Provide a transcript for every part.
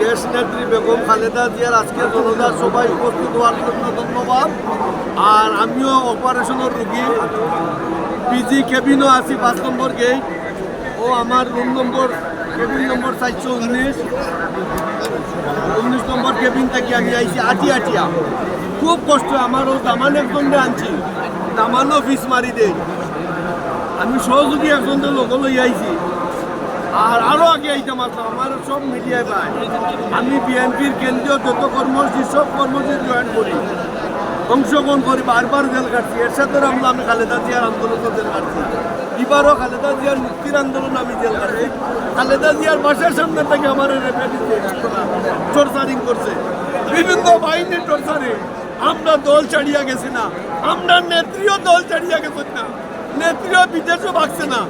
দেশ নেত্রী বেগম খালেদা জিয়ার আজকে জনতা সবাই উপস্থিত হওয়ার জন্য ধন্যবাদ। আর আমিও অপারেশনের রোগী, পিজি কেবিনও আছি 5 নম্বর গেট, ও আমার রুম নম্বর কেবিন নম্বর 419 নম্বর কেবিন থেকে আমি আইছি আটিয়া। খুব কষ্ট আমারও, দামান একজনে আনছি, দামানও ফিস মারি দেয়। আমি সহযোগী একজনের লোক লই আইছি, আর আরও আগে আইতাম আসলাম। আমার সব মিডিয়ায় পায়। আমি বিএনপির কেন্দ্রীয় যত কর্মসূচি সব কর্মসূচি জয়েন করি, অংশগ্রহণ করি, বারবার জেল কাটছি। এর সাথে আমরা আমি খালেদা জিয়ার আন্দোলনও জেল কাটছি। এবারও খালেদা জিয়ার মুক্তির আন্দোলন আমি জেল কাটছি। খালেদা জিয়ার বাসার সামনে থেকে আমার টর্চারিং করছে, বিভিন্ন বাহিনীর টর্চারিং। আমরা দল ছাড়িয়া গেছি না, আমরা নেত্রীও দল ছাড়িয়া গেছেন না, নেত্রীও বিদেশও ভাগছে না,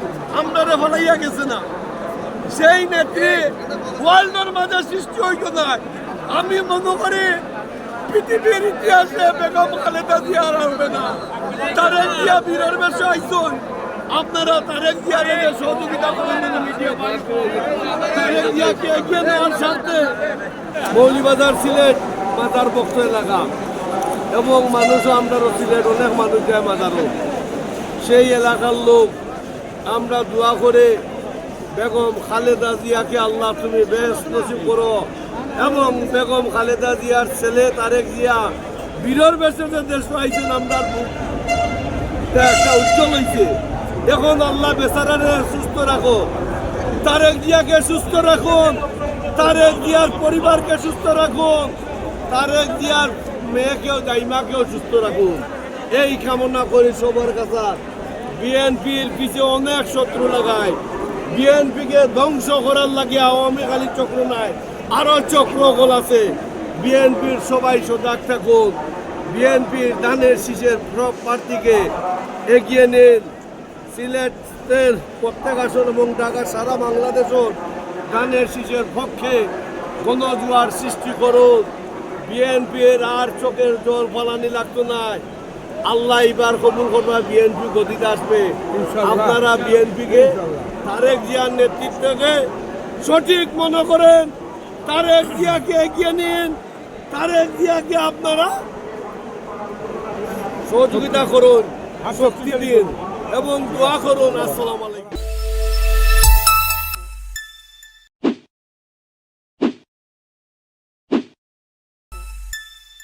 আমরা ফলাইয়া গেছে না। সেই নেত্রী ওয়ার্ল্ডের মাঝে সৃষ্টি হইত না। আমি মনে করি পৃথিবীর ইতিহাসে বেগম খালেদা জিয়া আর হবে না। তারেক জিয়া বীরের বেশে আইসুন, আপনারা তারেক জিয়ার সহযোগিতা করেন। মিডিয়া তারেক জিয়াকে এগিয়ে নেওয়ার স্বার্থে মৌলিবাজার সিলেট মাজার বক্ত এলাকা এবং মানুষও আমরা সিলেট অনেক মানুষ যায় মাজারও, সেই এলাকার লোক আমরা দোয়া করে বেগম খালেদা জিয়াকে আল্লাহ তুমি বেশ নসিব করো, এবং বেগম খালেদা জিয়ার ছেলে তারেক জিয়া বীরের বেশে যে দেশ আইছেন, আমরা একটা উজ্জ্বল হয়েছে। এখন আল্লাহ বেচারারে সুস্থ রাখো, তারেক জিয়াকে সুস্থ রাখুন, তারেক জিয়ার পরিবারকে সুস্থ রাখুন, তারেক জিয়ার মেয়েকেও দাইমাকেও সুস্থ রাখুন, এই কামনা করি সবার কাছে। বিএনপির পিছিয়ে অনেক শত্রু লাগায়, বিএনপিকে ধ্বংস করার লাগে আওয়ামী খালি চক্র নাই, আরো চক্রগোল আছে। বিএনপির সবাই সজাগ থাকুন, বিএনপির ধানের শীষের প্রার্থীকে এগিয়ে নিন। সিলেটের প্রত্যেক আসন এবং ঢাকার সারা বাংলাদেশের ধানের শীষের পক্ষে গণজোয়ার সৃষ্টি করুন। বিএনপির আর চোখের জল ফালানি লাগতো না। আল্লাহ এবার কবুল করবে, বিএনপি গতিতে আসবে। আপনারা বিএনপিকে তারেক জিয়ার নেতৃত্বকে সঠিক মনে করেন, তারেক জিয়াকে এগিয়ে নিন, তারেক জিয়াকে আপনারা সহযোগিতা করুন, শক্তি দিন এবং দোয়া করুন। আসসালামু আলাইকুম।